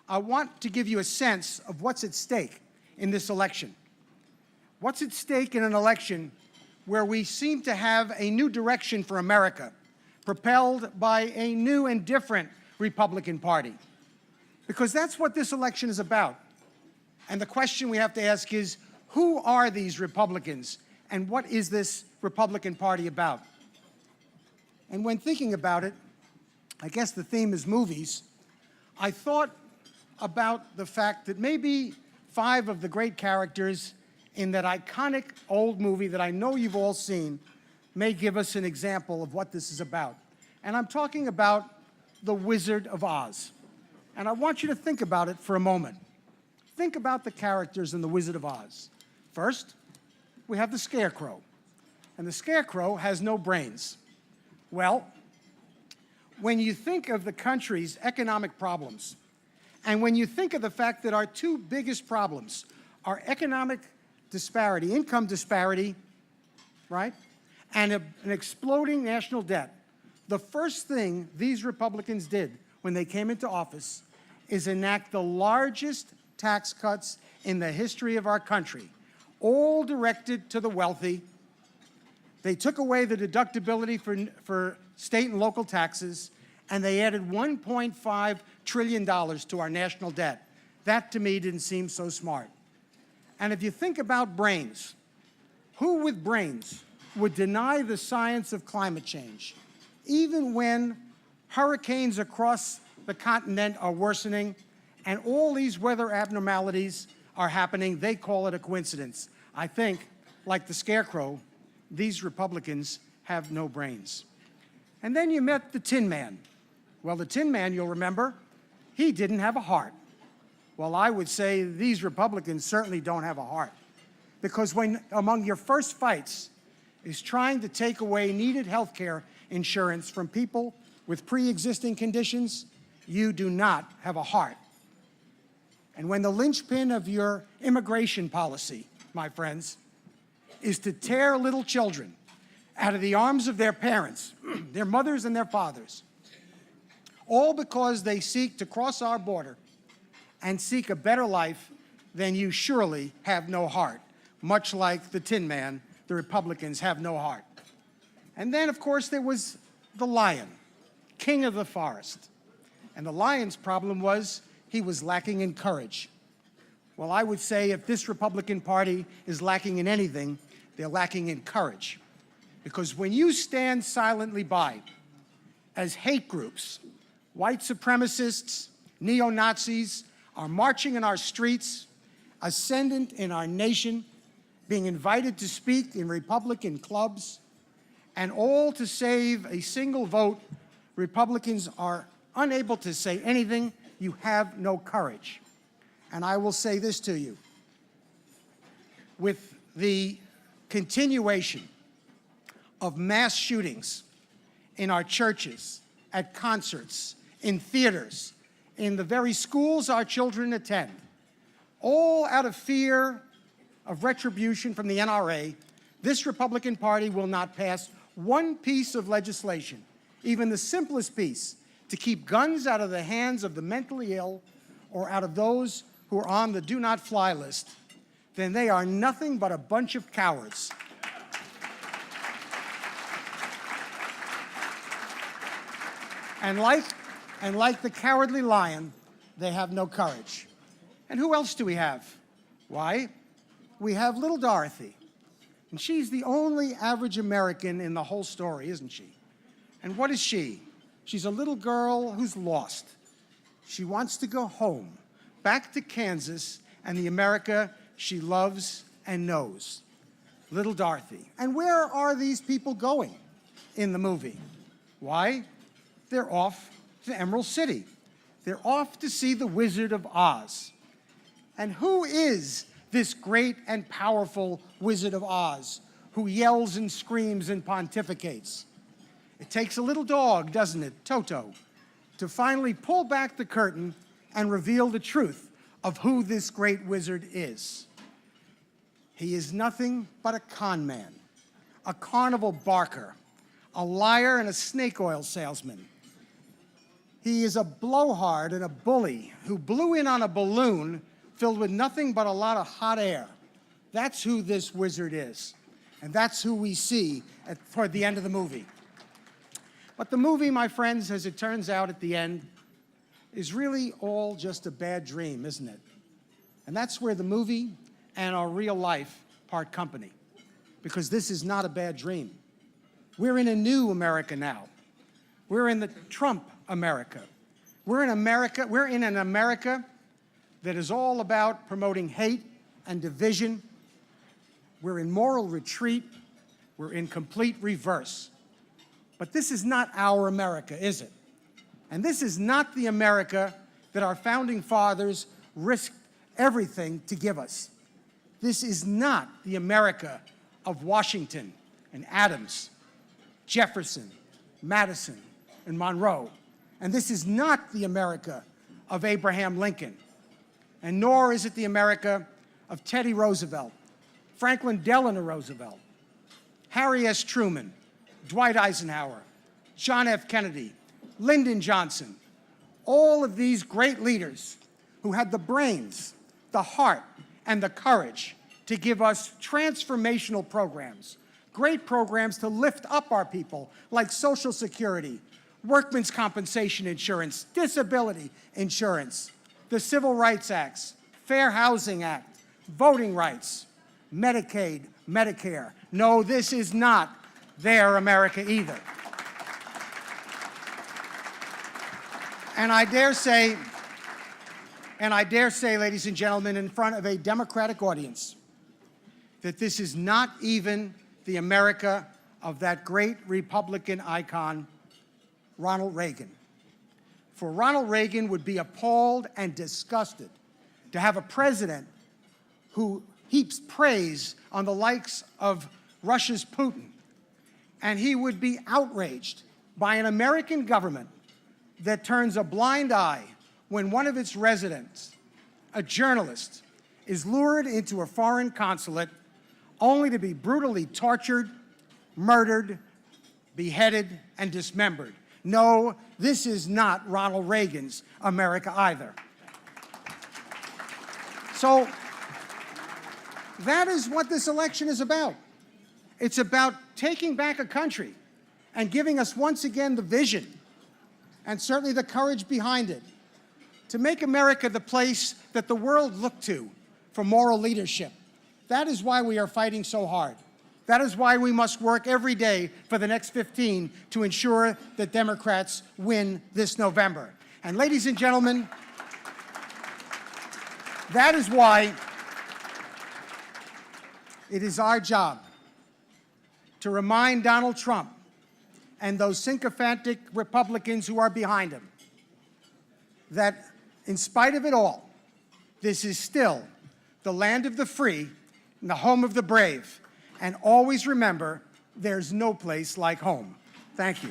I want to give you a sense of what's at stake in this election. What's at stake in an election where we seem to have a new direction for America, propelled by a new and different Republican Party? Because that's what this election is about. And the question we have to ask is, who are these Republicans, and what is this Republican Party about? And when thinking about it, I guess the theme is movies. I thought about the fact that maybe 5 of the great characters in that iconic old movie that I know you've all seen may give us an example of what this is about. And I'm talking about The Wizard of Oz. And I want you to think about it for a moment. Think about the characters in The Wizard of Oz. First, we have the Scarecrow. And the Scarecrow has no brains. Well, when you think of the country's economic problems, and when you think of the fact that our 2 biggest problems are economic disparity, income disparity, right, and an exploding national debt, the first thing these Republicans did when they came into office is enact the largest tax cuts in the history of our country, all directed to the wealthy. They took away the deductibility for state and local taxes, and they added $1.5 trillion to our national debt. That, to me, didn't seem so smart. And if you think about brains, who with brains would deny the science of climate change, even when hurricanes across the continent are worsening and all these weather abnormalities are happening? They call it a coincidence. I think, like the Scarecrow, these Republicans have no brains. And then you met the Tin Man. Well, the Tin Man, you'll remember, he didn't have a heart. Well, I would say these Republicans certainly don't have a heart, because when among your first fights is trying to take away needed health care insurance from people with pre-existing conditions, you do not have a heart. And when the linchpin of your immigration policy, my friends, is to tear little children out of the arms of their parents, their mothers and their fathers, all because they seek to cross our border and seek a better life, then you surely have no heart. Much like the Tin Man, the Republicans have no heart. And then, of course, there was the lion, king of the forest. And the lion's problem was he was lacking in courage. Well, I would say if this Republican Party is lacking in anything, they're lacking in courage. Because when you stand silently by as hate groups, white supremacists, neo-Nazis, are marching in our streets, ascendant in our nation, being invited to speak in Republican clubs, and all to save a single vote, Republicans are unable to say anything. You have no courage. And I will say this to you. With the continuation of mass shootings in our churches, at concerts, in theaters, in the very schools our children attend, all out of fear of retribution from the NRA, this Republican Party will not pass one piece of legislation, even the simplest piece, to keep guns out of the hands of the mentally ill or out of those who are on the do not fly list. Then they are nothing but a bunch of cowards. And like the cowardly lion, they have no courage. And who else do we have? Why, we have little Dorothy. And she's the only average American in the whole story, isn't she? And what is she? She's a little girl who's lost. She wants to go home, back to Kansas and the America she loves and knows. Little Dorothy. And where are these people going in the movie? Why? They're off to Emerald City. They're off to see the Wizard of Oz. And who is this great and powerful Wizard of Oz who yells and screams and pontificates? It takes a little dog, doesn't it, Toto, to finally pull back the curtain and reveal the truth of who this great wizard is. He is nothing but a con man, a carnival barker, a liar and a snake oil salesman. He is a blowhard and a bully who blew in on a balloon filled with nothing but a lot of hot air. That's who this wizard is. And that's who we see toward the end of the movie. But the movie, my friends, as it turns out at the end, is really all just a bad dream, isn't it? And that's where the movie and our real life part company, because this is not a bad dream. We're in a new America now. We're in the Trump America. We're in an America that is all about promoting hate and division. We're in moral retreat. We're in complete reverse. But this is not our America, is it? And this is not the America that our founding fathers risked everything to give us. This is not the America of Washington and Adams, Jefferson, Madison, and Monroe. And this is not the America of Abraham Lincoln. And nor is it the America of Teddy Roosevelt, Franklin Delano Roosevelt, Harry S. Truman, Dwight Eisenhower, John F. Kennedy, Lyndon Johnson, all of these great leaders who had the brains, the heart, and the courage to give us transformational programs, great programs to lift up our people, like Social Security, workmen's compensation insurance, disability insurance, the Civil Rights Acts, Fair Housing Act, voting rights, Medicaid, Medicare. No, this is not their America either. And I dare say, ladies and gentlemen, in front of a Democratic audience, that this is not even the America of that great Republican icon, Ronald Reagan. For Ronald Reagan would be appalled and disgusted to have a president who heaps praise on the likes of Russia's Putin. And he would be outraged by an American government that turns a blind eye when one of its residents, a journalist, is lured into a foreign consulate only to be brutally tortured, murdered, beheaded, and dismembered. No, this is not Ronald Reagan's America either. So that is what this election is about. It's about taking back a country and giving us once again the vision and certainly the courage behind it to make America the place that the world looked to for moral leadership. That is why we are fighting so hard. That is why we must work every day for the next 15 to ensure that Democrats win this November. And ladies and gentlemen, that is why it is our job to remind Donald Trump and those sycophantic Republicans who are behind him that in spite of it all, this is still the land of the free and the home of the brave. And always remember, there's no place like home. Thank you.